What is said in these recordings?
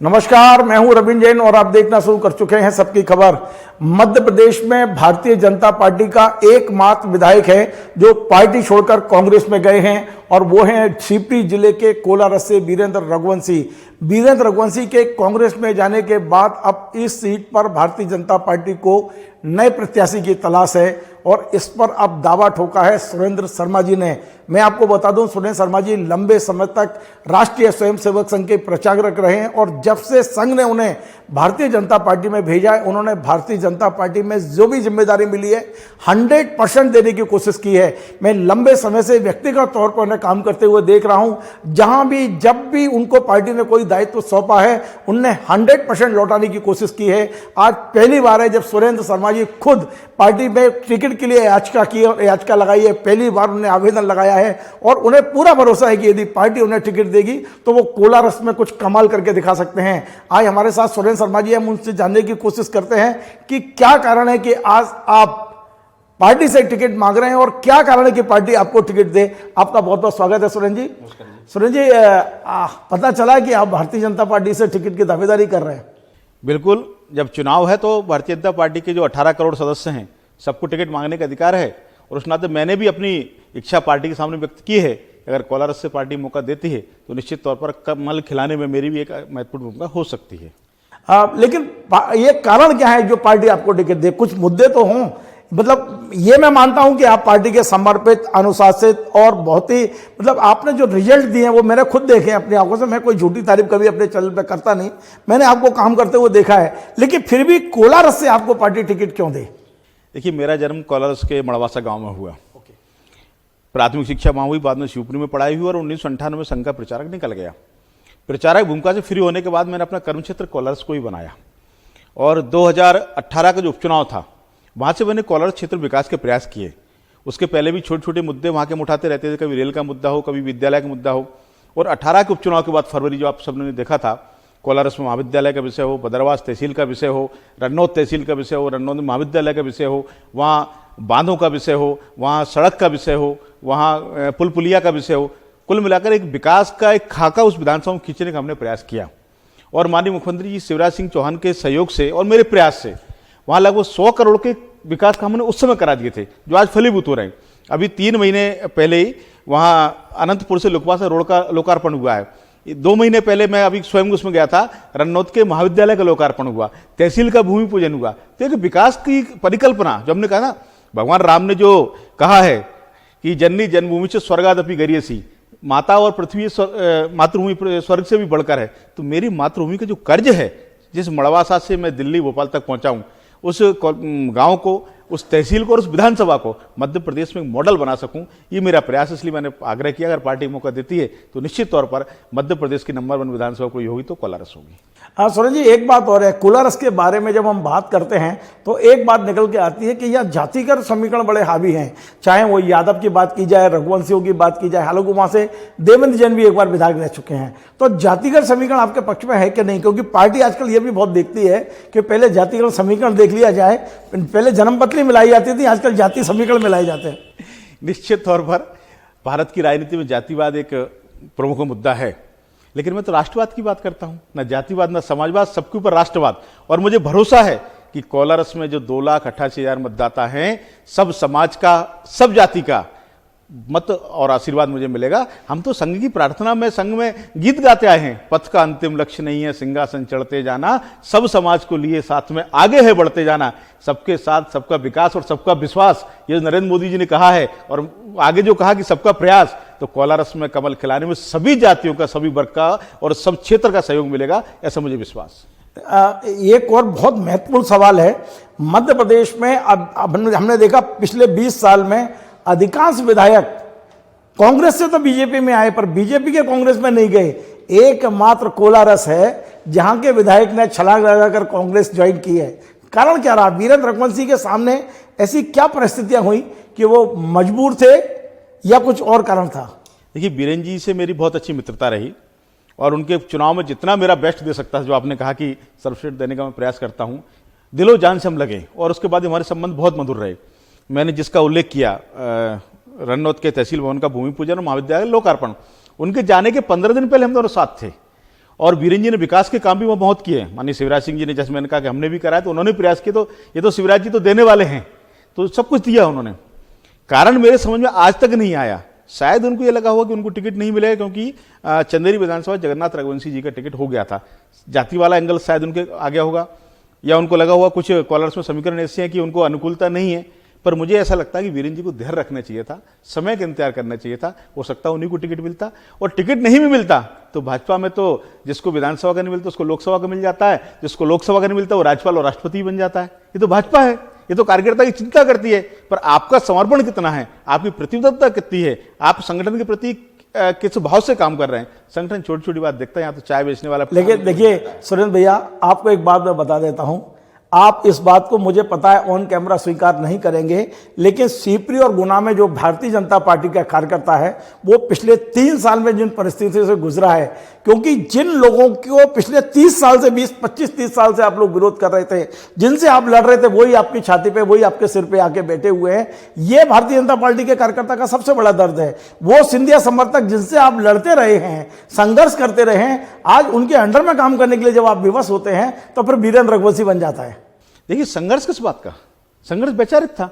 नमस्कार, मैं हूं रविंद्र जैन और आप देखना शुरू कर चुके हैं सबकी खबर। मध्य प्रदेश में भारतीय जनता पार्टी का एकमात्र विधायक है जो पार्टी छोड़कर कांग्रेस में गए हैं और वो हैं शिवपुरी जिले के कोलारस से वीरेंद्र रघुवंशी। वीरेंद्र रघुवंशी के कांग्रेस में जाने के बाद अब इस सीट पर भारतीय जनता पार्टी को नए प्रत्याशी की तलाश है और इस पर अब दावा ठोका है सुरेंद्र शर्मा जी ने। मैं आपको बता दूं, सुरेंद्र शर्मा जी लंबे समय तक राष्ट्रीय स्वयंसेवक संघ के प्रचारक रहे हैं और जब से संघ ने उन्हें भारतीय जनता पार्टी में भेजा है, उन्होंने भारतीय जनता पार्टी में जो भी जिम्मेदारी मिली है 100% देने की कोशिश की है। मैं लंबे समय से व्यक्तिगत तौर पर उन्हें काम करते हुए देख रहा हूं। जहां भी जब भी उनको पार्टी ने कोई दायित्व सौंपा है, उनने 100% लौटाने की कोशिश की है। आज पहली बार है जब सुरेंद्र शर्मा जी खुद पार्टी में टिकट के लिए याचिका की और याचिका लगाई है। पहली बार उन्होंने आवेदन लगाया है और उन्हें पूरा भरोसा है कि यदि पार्टी उन्हें टिकट देगी तो वो कोलारस में कुछ कमाल करके दिखा सकते हैं। आज हमारे साथ सुरेंद्र शर्मा जी, हम उनसे जानने की कोशिश करते हैं कि क्या कारण है कि आज आप पार्टी से टिकट मांग रहे हैं और क्या कारण है कि पार्टी आपको टिकट दे। आपका बहुत बहुत स्वागत है सुरेंद्र जी। सुरेंद्र जी, पता चला कि आप भारतीय जनता पार्टी से टिकट की दावेदारी कर रहे हैं। बिल्कुल, जब चुनाव है तो भारतीय जनता पार्टी के जो 18 करोड़ सदस्य हैं सबको टिकट मांगने का अधिकार है और उस नाते मैंने भी अपनी इच्छा पार्टी के सामने व्यक्त की है। अगर कोलारस से पार्टी मौका देती है तो निश्चित तौर पर कमल खिलाने में मेरी भी एक महत्वपूर्ण भूमिका हो सकती है। लेकिन ये कारण क्या है जो पार्टी आपको टिकट दे? कुछ मुद्दे तो हों, मतलब ये मैं मानता हूं कि आप पार्टी के समर्पित, अनुशासित और बहुत ही मतलब आपने जो रिजल्ट दिए हैं वो मैंने खुद देखे हैं अपनी आंखों से। मैं कोई झूठी तारीफ कभी अपने चैनल पे करता नहीं, मैंने आपको काम करते हुए देखा है। लेकिन फिर भी कोलारस से आपको पार्टी टिकट क्यों दे? देखिए, मेरा जन्म कोलारस के मड़वासा गांव में हुआ। प्राथमिक शिक्षा वहाँ हुई, बाद में शिवपुरी में पढ़ाई हुई और 1998 में संघ का प्रचारक निकल गया। प्रचारक भूमिका से फ्री होने के बाद मैंने अपना कर्म क्षेत्र कोलारस को ही बनाया और 2018 का जो उपचुनाव था वहाँ से मैंने कोलारस क्षेत्र विकास के प्रयास किए। उसके पहले भी छोटे छोटे मुद्दे वहाँ के उठाते रहते थे, कभी रेल का मुद्दा हो, कभी विद्यालय का मुद्दा हो। और 18 के उपचुनाव के बाद फरवरी जो आप सबने देखा था, कोलारस में महाविद्यालय का विषय हो, बदरवास तहसील का विषय हो, रन्नौत तहसील का विषय हो, रन्नौत महाविद्यालय का विषय हो, वहाँ बांधों का विषय हो, वहाँ सड़क का विषय हो, वहाँ पुल पुलिया का विषय हो, कुल मिलाकर एक विकास का एक खाका उस विधानसभा में खींचने का हमने प्रयास किया। और माननीय मुख्यमंत्री जी शिवराज सिंह चौहान के सहयोग से और मेरे प्रयास से वहाँ लगभग 100 करोड़ के विकास काम हमने उस समय करा दिए थे जो आज फलीभूत हो रहे हैं। अभी 3 महीने पहले ही वहाँ अनंतपुर से लुकवासा रोड का लोकार्पण हुआ है। 2 महीने पहले मैं अभी स्वयं उसमें गया था, रन्नौत के महाविद्यालय का लोकार्पण हुआ, तहसील का भूमि पूजन हुआ। तो एक विकास की परिकल्पना जो हमने कहा ना, भगवान राम ने जो कहा है कि जननी जन्मभूमि से स्वर्गादपि गरियसी, माता और पृथ्वी मातृभूमि स्वर्ग से भी बढ़कर है। तो मेरी मातृभूमि का जो कर्ज है, जिस मड़वासा से मैं दिल्ली भोपाल तक पहुंचा हूं, उस गांव को, उस तहसील को और उस विधानसभा को मध्य प्रदेश में एक मॉडल बना सकूं, ये मेरा प्रयास। इसलिए मैंने आग्रह किया अगर पार्टी मौका देती है तो निश्चित तौर पर मध्य प्रदेश की नंबर 1 विधानसभा कोई होगी तो कोलारस होगी। हाँ सुरेंद्र जी, एक बात और है, कोलारस के बारे में जब हम बात करते हैं तो एक बात निकल के आती है कि यह जातिगत समीकरण बड़े हावी हैं। चाहे वो यादव की बात की जाए, रघुवंशियों की बात की जाए, हालांकि वहाँ से देवेंद्र जैन भी एक बार विधायक रह चुके हैं। तो जातिगत समीकरण आपके पक्ष में है कि नहीं? क्योंकि पार्टी आजकल ये भी बहुत देखती है कि पहले जातिगत समीकरण देख लिया जाए, पहले जन्मपत्री मिलाई जाती थी, आजकल जाति समीकरण मिलाए जाते हैं। निश्चित तौर पर भारत की राजनीति में जातिवाद एक प्रमुख मुद्दा है, लेकिन मैं तो राष्ट्रवाद की बात करता हूं, ना जातिवाद ना समाजवाद, सबके ऊपर राष्ट्रवाद। और मुझे भरोसा है कि कोलारस में जो 2,88,000 मतदाता हैं, सब समाज का, सब जाति का मत और आशीर्वाद मुझे मिलेगा। हम तो संघ की प्रार्थना में, संघ में गीत गाते आए हैं, पथ का अंतिम लक्ष्य नहीं है सिंहासन चढ़ते जाना, सब समाज को लिए साथ में आगे है बढ़ते जाना, सबके साथ सबका विकास और सबका विश्वास, ये नरेंद्र मोदी जी ने कहा है। और आगे जो कहा कि सबका प्रयास, तो कोलारस में कमल खिलाने में सभी जातियों का, सभी वर्ग का और सब क्षेत्र का सहयोग मिलेगा, ऐसा मुझे विश्वास। एक और बहुत महत्वपूर्ण सवाल है, मध्य प्रदेश में अब हमने देखा पिछले 20 साल में अधिकांश विधायक कांग्रेस से तो बीजेपी में आए पर बीजेपी के कांग्रेस में नहीं गए। एकमात्र कोलारस है जहां के विधायक ने छलांग लगाकर कांग्रेस ज्वाइन की है। कारण क्या रहा? वीरेंद्र रघुवंशी के सामने ऐसी क्या परिस्थितियां हुई कि वो मजबूर थे या कुछ और कारण था? देखिए, बीरेन जी से मेरी बहुत अच्छी मित्रता रही और उनके चुनाव में जितना मेरा बेस्ट दे सकता है, जो आपने कहा कि सर्वश्रेष्ठ देने का मैं प्रयास करता हूं, दिलो जान से हम लगे और उसके बाद हमारे संबंध बहुत मधुर रहे। मैंने जिसका उल्लेख किया, रन्नौत के तहसील भवन का भूमि पूजन और महाविद्यालय लोकार्पण, उनके जाने के 15 दिन पहले हम दोनों साथ थे और बीरेन जी ने विकास के काम भी वो बहुत किए हैं। माननीय शिवराज सिंह जी ने, जैसे मैंने कहा कि हमने भी कराया, तो उन्होंने प्रयास किए, तो ये तो शिवराज जी तो देने वाले हैं, तो सब कुछ दिया उन्होंने। कारण मेरे समझ में आज तक नहीं आया, शायद उनको ये लगा होगा कि उनको टिकट नहीं मिलेगा, क्योंकि चंदेरी विधानसभा जगन्नाथ रघुवंशी जी का टिकट हो गया था। जाति वाला एंगल शायद उनके आ गया होगा, या उनको लगा होगा कुछ कॉलर्स में समीकरण ऐसे हैं कि उनको अनुकूलता नहीं है। पर मुझे ऐसा लगता है कि बीरेन जी को धैर्य रखना चाहिए था, समय का इंतजार करना चाहिए था। हो सकता है उन्हीं को टिकट मिलता, और टिकट नहीं भी मिलता तो भाजपा में तो जिसको विधानसभा का नहीं मिलता उसको लोकसभा का मिल जाता है, जिसको लोकसभा का नहीं मिलता वो राज्यपाल और राष्ट्रपति बन जाता है। ये तो भाजपा है, ये तो कार्यकर्ता की चिंता करती है। पर आपका समर्पण कितना है, आपकी प्रतिबद्धता कितनी है, आप संगठन के प्रति किस भाव से काम कर रहे हैं। संगठन छोटी छोटी बात देखता है, यहाँ तो चाय बेचने वाला। लेकिन देखिए सुरेंद्र भैया, आपको एक बात मैं बता देता हूं, आप इस बात को मुझे पता है ऑन कैमरा स्वीकार नहीं करेंगे, लेकिन सीपरी और गुना में जो भारतीय जनता पार्टी का कार्यकर्ता है वो पिछले 3 साल में जिन परिस्थितियों से गुजरा है, क्योंकि जिन लोगों को पिछले 30 साल से 20-25-30 साल से आप लोग विरोध कर रहे थे, जिनसे आप लड़ रहे थे, वही आपकी छाती पे, वही आपके सिर पे आके बैठे हुए हैं। ये भारतीय जनता पार्टी के कार्यकर्ता का सबसे बड़ा दर्द है। वो सिंधिया समर्थक जिनसे आप लड़ते रहे हैं, संघर्ष करते रहे हैं, आज उनके अंडर में काम करने के लिए जब आप विवश होते हैं तो फिर बीरेन रघुवंशी बन जाता है। देखिए, संघर्ष किस बात का? संघर्ष वैचारिक था।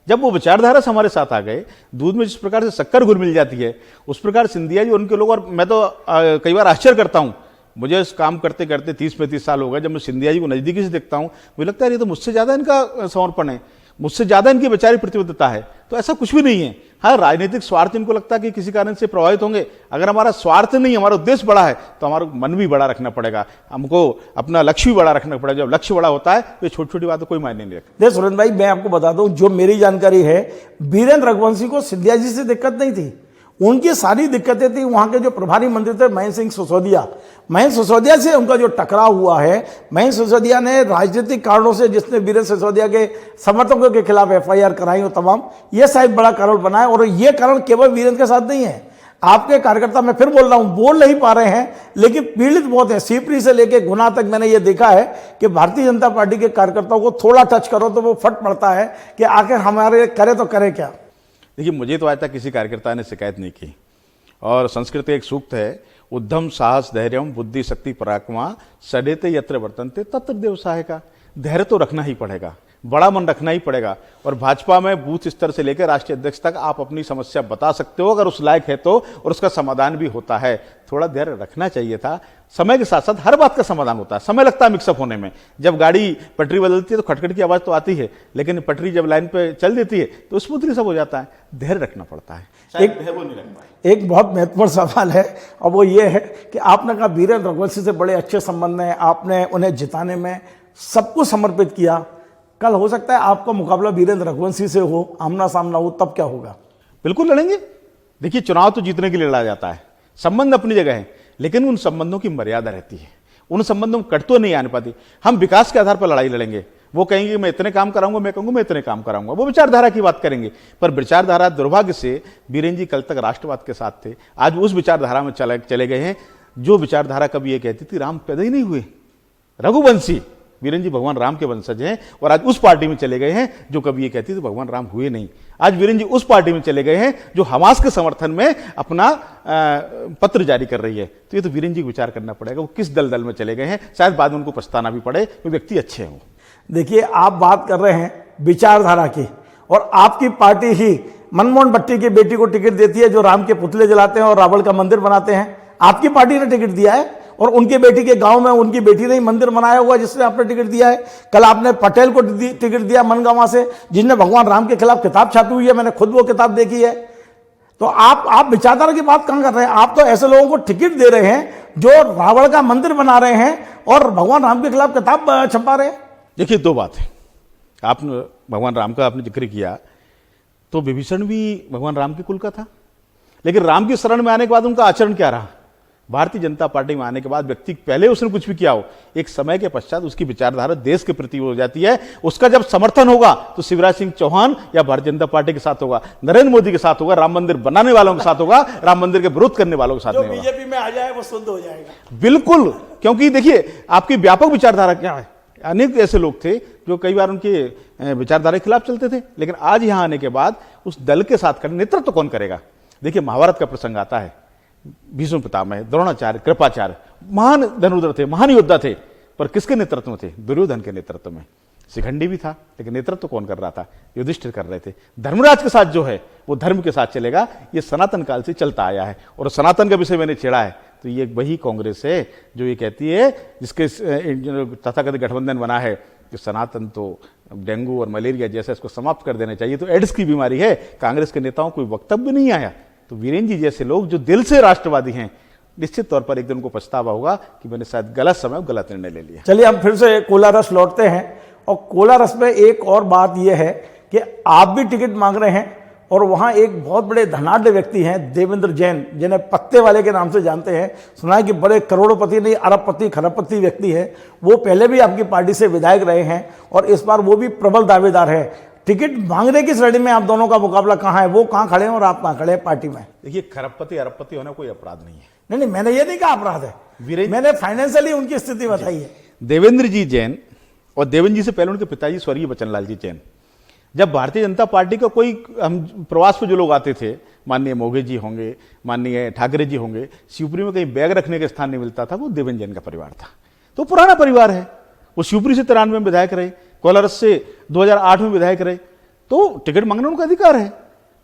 जब वो विचारधारा से हमारे साथ आ गए, दूध में जिस प्रकार से शक्कर घुल मिल जाती है, उस प्रकार सिंधिया जी उनके लोग, और मैं तो कई बार आश्चर्य करता हूं, मुझे इस काम करते करते 30-35 साल हो गए, जब मैं सिंधिया जी को नजदीकी से देखता हूं, मुझे लगता है ये तो मुझसे ज्यादा इनका समर्पण है, मुझसे ज्यादा इनकी वैचारिक प्रतिबद्धता है। तो ऐसा कुछ भी नहीं है। हाँ, राजनीतिक स्वार्थ इनको लगता है कि किसी कारण से प्रभावित होंगे। अगर हमारा स्वार्थ नहीं, हमारा उद्देश्य बड़ा है, तो हमारा मन भी बड़ा रखना पड़ेगा, हमको अपना लक्ष्य भी बड़ा रखना पड़ेगा। जब लक्ष्य बड़ा होता है तो छोटी छोटी बात कोई मायने नहीं रखती। देखिए सुरेंद्र भाई, मैं आपको बता दूं, जो मेरी जानकारी है, बीरेन रघुवंशी को सिंधिया जी से दिक्कत नहीं थी। उनकी सारी दिक्कतें थी वहां के जो प्रभारी मंत्री थे महेंद्र सिंह सिसोदिया। महेंद्र सिसोदिया से उनका जो टकराव हुआ है, महेंद्र सिसोदिया ने राजनीतिक कारणों से, जिसने बीरेन सिसोदिया के समर्थकों के खिलाफ FIR कराई हो तमाम, ये शायद बड़ा कारण बना है। और ये कारण केवल बीरेन के साथ नहीं है, आपके कार्यकर्ता, मैं फिर बोल रहा हूं, बोल नहीं पा रहे हैं, लेकिन पीड़ित बहुत है। सीपरी से लेकर गुना तक मैंने ये देखा है कि भारतीय जनता पार्टी के कार्यकर्ताओं को थोड़ा टच करो तो वो फट पड़ता है कि आखिर हमारे करे तो करे क्या। देखिए, मुझे तो आज तक किसी कार्यकर्ता ने शिकायत नहीं की। और संस्कृत एक सूक्त है, उद्यम साहस धैर्यम बुद्धि शक्ति पराक्रमा सडेते यत्र वर्तन्ते तत्र देव सहायका। धैर्य तो रखना ही पड़ेगा, बड़ा मन रखना ही पड़ेगा। और भाजपा में बूथ स्तर से लेकर राष्ट्रीय अध्यक्ष तक आप अपनी समस्या बता सकते हो, अगर उस लायक है तो, और उसका समाधान भी होता है। थोड़ा धैर्य रखना चाहिए था। समय के साथ साथ हर बात का समाधान होता है, समय लगता है मिक्सअप होने में। जब गाड़ी पटरी बदलती है तो खटखट की आवाज तो आती है, लेकिन पटरी जब लाइन पे चल देती है तो स्मूथली सब हो जाता है। धैर्य रखना पड़ता है। एक बहुत महत्वपूर्ण सवाल है, और वो ये है कि आपने कहा बीरेन रघुवंशी से बड़े अच्छे संबंध हैं, आपने उन्हें जिताने में सब कुछ समर्पित किया। कल हो सकता है आपका मुकाबला बीरेन रघुवंशी से हो, आमना सामना हो, तब क्या होगा? बिल्कुल लड़ेंगे। देखिए, चुनाव तो जीतने के लिए लड़ा जाता है, संबंध अपनी जगह है, लेकिन उन संबंधों की मर्यादा रहती है। उन संबंधों में कट तो नहीं आने पाती। हम विकास के आधार पर लड़ाई लड़ेंगे। वो कहेंगे मैं इतने काम कराऊंगा, मैं कहूंगा मैं इतने काम कराऊंगा, वो विचारधारा की बात करेंगे। पर विचारधारा, दुर्भाग्य से बीरेन जी कल तक राष्ट्रवाद के साथ थे, आज उस विचारधारा में चले गए हैं जो विचारधारा कभी ये कहती थी राम पैदा ही नहीं हुए। रघुवंशी बीरेन जी भगवान राम के वंशज हैं, और आज उस पार्टी में चले गए हैं जो कभी ये कहती थी भगवान राम हुए नहीं। आज बीरेन जी उस पार्टी में चले गए हैं जो हमास के समर्थन में अपना पत्र जारी कर रही है। तो ये तो बीरेन जी को विचार करना पड़ेगा, वो किस दल में चले गए हैं। शायद बाद में उनको पछताना भी पड़े, वो व्यक्ति अच्छे हैं। देखिए, आप बात कर रहे हैं विचारधारा की, और आपकी पार्टी ही मनमोहन भट्टी की बेटी को टिकट देती है, जो राम के पुतले जलाते हैं और रावण का मंदिर बनाते हैं। आपकी पार्टी ने टिकट दिया है, और उनकी बेटी के गांव में उनकी बेटी ने ही मंदिर बनाया हुआ जिसने आपने टिकट दिया है। कल आपने पटेल को टिकट दिया मनगांव से, जिसने भगवान राम के खिलाफ किताब छापी हुई है, मैंने खुद वो किताब देखी है। तो आप विचारधारा की बात कहां कर रहे हैं? आप तो ऐसे लोगों को टिकट दे रहे हैं जो रावण का मंदिर बना रहे हैं और भगवान राम के खिलाफ किताब छपा रहे हैं। देखिए, दो बात है। आपने भगवान राम का आपने जिक्र किया, तो विभीषण भी भगवान राम के कुल का था, लेकिन राम की शरण में आने के बाद उनका आचरण क्या रहा? भारतीय जनता पार्टी में आने के बाद व्यक्ति, पहले उसने कुछ भी किया हो, एक समय के पश्चात उसकी विचारधारा देश के प्रति हो जाती है। उसका जब समर्थन होगा तो शिवराज सिंह चौहान या भारतीय जनता पार्टी के साथ होगा, नरेंद्र मोदी के साथ होगा, राम मंदिर बनाने वालों के साथ होगा, राम मंदिर के विरोध करने वालों के साथ नहीं होगा। बीजेपी में आ जाए वो शुद्ध हो जाएगा। बिल्कुल, क्योंकि देखिए आपकी व्यापक विचारधारा क्या है। अनेक ऐसे लोग थे जो कई बार उनके विचारधारा के खिलाफ चलते थे, लेकिन आज यहां आने के बाद उस दल के साथ नेतृत्व कौन करेगा? देखिए, महाभारत का प्रसंग आता है, भीष्म पितामह, द्रोणाचार्य, कृपाचार्य महान धनुर्धर थे, महान योद्धा थे, पर किसके नेतृत्व में थे? दुर्योधन के नेतृत्व में। शिखंडी भी था, लेकिन नेतृत्व कौन कर रहा था? युधिष्ठिर कर रहे थे। धर्मराज के साथ जो है वो धर्म के साथ चलेगा, ये सनातन काल से चलता आया है। और सनातन का विषय मैंने छेड़ा है तो ये वही कांग्रेस है जो ये कहती है, जिसके तथाकथित गठबंधन बना है कि सनातन तो डेंगू और मलेरिया जैसा इसको समाप्त कर देना चाहिए, तो एड्स की बीमारी है। कांग्रेस के नेताओं को वक्तव्य नहीं आया। तो वीरेंद्र जी जैसे लोग जो दिल से राष्ट्रवादी हैं, निश्चित तौर पर एक दिन उनको पछतावा होगा कि मैंने शायद गलत समय गलत निर्णय ले लिया। चलिए हम फिर से कोलारस लौटते हैं, और कोलारस में एक और बात यह है कि आप भी टिकट मांग रहे हैं, और वहां एक बहुत बड़े धनाढ्य व्यक्ति हैं देवेंद्र जैन, जिन्हें पत्ते वाले के नाम से जानते हैं। सुना है कि बड़े करोड़पति नहीं, अरबपति खरबपति व्यक्ति है। वो पहले भी आपकी पार्टी से विधायक रहे हैं और इस बार वो भी प्रबल दावेदार है। टिकट मांगने की श्रेणी में आप दोनों का मुकाबला कहाँ है? वो कहाँ खड़े हैं और आप कहाँ खड़े हैं पार्टी में? देखिए, खरबपति अरबपति होना कोई अपराध नहीं है। नहीं, मैंने ये नहीं कहा अपराध है, मैंने फाइनेंशियली उनकी स्थिति बताई है। देवेंद्र जी जैन, और देवेंद्र जी से पहले उनके पिताजी स्वर्गीय बचनलाल जी जैन, जब भारतीय जनता पार्टी का कोई हम प्रवास पे जो लोग आते थे, माननीय मोघे जी होंगे, माननीय ठाकरे जी होंगे, शिवपुरी में कहीं बैग रखने का स्थान नहीं मिलता था, वो देवेंद्र जैन का परिवार था। तो पुराना परिवार है। वो शिवपुरी से 93 में विधायक रहे, कोलारस से 2008 में विधायक रहे। तो टिकट मांगना उनका अधिकार है,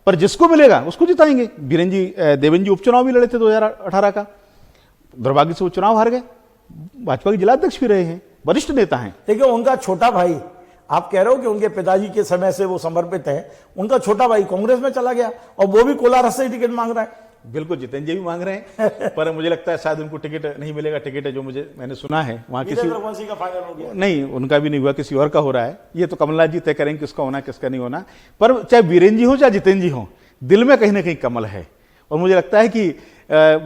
पर जिसको मिलेगा उसको जिताएंगे। देवेंद्र जी उपचुनाव भी लड़े थे 2018 का, दुर्भाग्य से वो चुनाव हार गए। भाजपा के जिलाध्यक्ष भी रहे हैं, वरिष्ठ नेता हैं। देखिए, उनका छोटा भाई, आप कह रहे हो कि उनके पिताजी के समय से वो समर्पित है, उनका छोटा भाई कांग्रेस में चला गया और वो भी कोलारस से टिकट मांग रहा है। बिल्कुल, जितेंद्र जी भी मांग रहे हैं पर मुझे लगता है शायद उनको टिकट नहीं मिलेगा। टिकट है जो मैंने सुना है वहां किसी का फाइनल हो गया, नहीं, उनका भी नहीं हुआ, किसी और का हो रहा है। ये तो कमलनाथ जी तय करेंगे किसका होना किसका नहीं होना। पर चाहे वीरेंद्र जी हो चाहे जितेंद्र जी हो, दिल में कहीं ना कहीं कमल है। और मुझे लगता है कि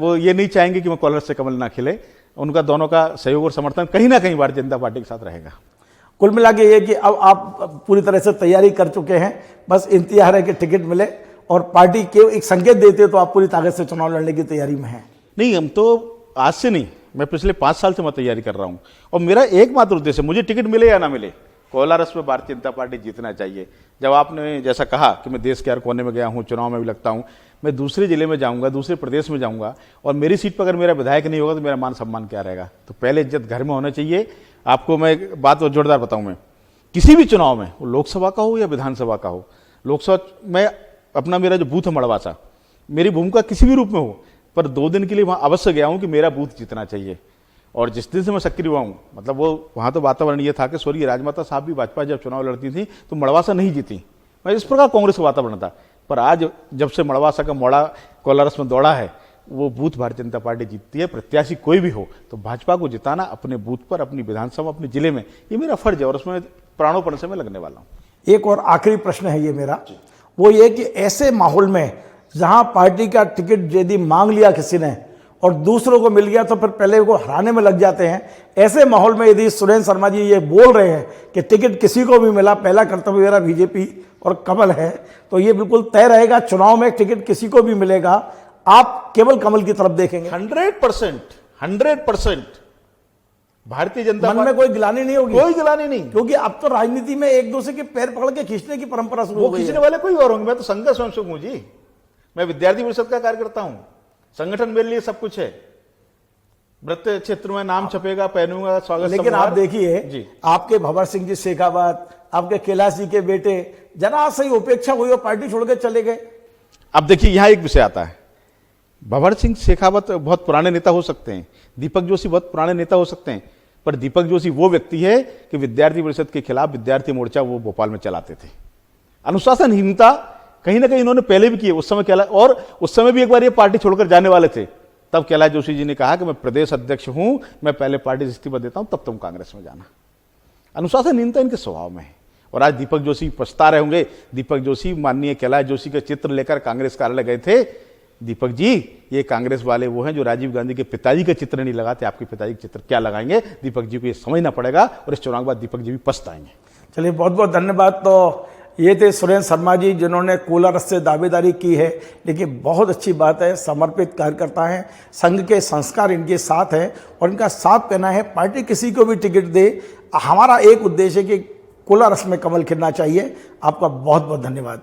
वो ये नहीं चाहेंगे कि मैं कोलारस से कमल ना खिले। उनका दोनों का सहयोग और समर्थन कहीं ना कहीं भारतीय जनता पार्टी के साथ रहेगा। कुल मिला के ये कि अब आप पूरी तरह से तैयारी कर चुके हैं, बस इंतजार है कि टिकट मिले, और पार्टी के एक संकेत देते तो आप पूरी ताकत से चुनाव लड़ने की तैयारी में हैं। नहीं, हम तो आज से नहीं, मैं पिछले 5 साल से मैं तैयारी कर रहा हूं, और मेरा एकमात्र उद्देश्य, मुझे टिकट मिले या ना मिले, कोलारस में भारतीय जनता पार्टी जीतना चाहिए। जब आपने जैसा कहा कि मैं देश के हर कोने में गया हूं, चुनाव में भी लगता हूं, मैं दूसरे जिले में जाऊंगा, दूसरे प्रदेश में जाऊंगा, और मेरी सीट पर अगर मेरा विधायक नहीं होगा तो मेरा मान सम्मान क्या रहेगा? तो पहले इज्जत घर में होना चाहिए। आपको मैं एक बात और जोरदार बताऊं, मैं किसी भी चुनाव में, वो लोकसभा का हो या विधानसभा का हो, लोकसभा में अपना मेरा जो बूथ है मड़वासा, मेरी भूमिका किसी भी रूप में हो, पर 2 दिन के लिए वहां अवश्य गया हूं कि मेरा बूथ जीतना चाहिए। और जिस दिन से मैं सक्रिय हुआ हूं, मतलब वो वहां तो वातावरण ये था कि स्वर्गीय राजमाता साहब भी भाजपा जब चुनाव लड़ती थी तो मड़वासा नहीं जीती। मैं इस प्रकार कांग्रेस का वातावरण था। पर आज जब से मड़वासा का मोड़ा कोलारस में दौड़ा है, वो बूथ भारतीय जनता पार्टी जीतती है। प्रत्याशी कोई भी हो तो भाजपा को जिताना अपने बूथ पर, अपनी विधानसभा, अपने जिले में, ये मेरा फर्ज है और उसमें प्राणोपण से मैं लगने वाला हूँ। एक और आखिरी प्रश्न है ये मेरा, वो ये कि ऐसे माहौल में जहां पार्टी का टिकट यदि मांग लिया किसी ने और दूसरों को मिल गया तो फिर पहले को हराने में लग जाते हैं, ऐसे माहौल में यदि सुरेंद्र शर्मा जी ये बोल रहे हैं कि टिकट किसी को भी मिला, पहला कर्तव्य मेरा बीजेपी और कमल है, तो ये बिल्कुल तय रहेगा चुनाव में टिकट किसी को भी मिलेगा, आप केवल कमल की तरफ देखेंगे? 100% भारतीय जनता मन में कोई गिलानी नहीं होगी? कोई गिलानी नहीं, क्योंकि अब तो राजनीति में एक दूसरे के पैर पकड़ के खींचने की परंपरा शुरू हो गई है। खींचने वाले कोई और होंगे, मैं तो संघ का स्वयंसेवक हूं जी, मैं विद्यार्थी परिषद का कार्यकर्ता हूं। संगठन मेरे लिए सब कुछ है। वृत्त क्षेत्र में नाम छपेगा, पहनूंगा, स्वागत। लेकिन आप देखिए, आपके भंवर सिंह जी शेखावत, आपके कैलाश जी के बेटे, जरा सही उपेक्षा हुई और पार्टी छोड़ के चले गए। अब देखिए, यहां एक विषय आता है। भंवर सिंह शेखावत बहुत पुराने नेता हो सकते हैं, दीपक जोशी बहुत पुराने नेता हो सकते हैं, पर दीपक जोशी वो व्यक्ति है कि विद्यार्थी परिषद के खिलाफ विद्यार्थी मोर्चा वो भोपाल में चलाते थे। अनुशासनहीनता कहीं ना कहीं इन्होंने पहले भी की, उस समय कैलाश, और उस समय भी एक बार ये पार्टी छोड़कर जाने वाले थे, तब कैलाश जोशी जी ने कहा कि मैं प्रदेश अध्यक्ष हूं, मैं पहले पार्टी से इस्तीफा देता हूं, तब तुम कांग्रेस में जाना। अनुशासनहीनता इनके स्वभाव में है। और आज दीपक जोशी पछता रहे होंगे। दीपक जोशी माननीय कैलाश जोशी के चित्र लेकर कांग्रेस कार्यालय गए थे। दीपक जी, ये कांग्रेस वाले वो हैं जो राजीव गांधी के पिताजी के चित्र नहीं लगाते, आपके पिताजी के चित्र क्या लगाएंगे? दीपक जी को ये समझना पड़ेगा, और इस चुनाव के बाद दीपक जी भी पछताएंगे। चलिए, बहुत बहुत धन्यवाद। तो ये थे सुरेंद्र शर्मा जी, जिन्होंने कोलारस से दावेदारी की है, लेकिन बहुत अच्छी बात है, समर्पित कार्यकर्ता हैं, संघ के संस्कार इनके साथ हैं, और इनका साथ कहना है पार्टी किसी को भी टिकट दे, हमारा एक उद्देश्य है कि कोलारस में कमल खिलना चाहिए। आपका बहुत बहुत धन्यवाद।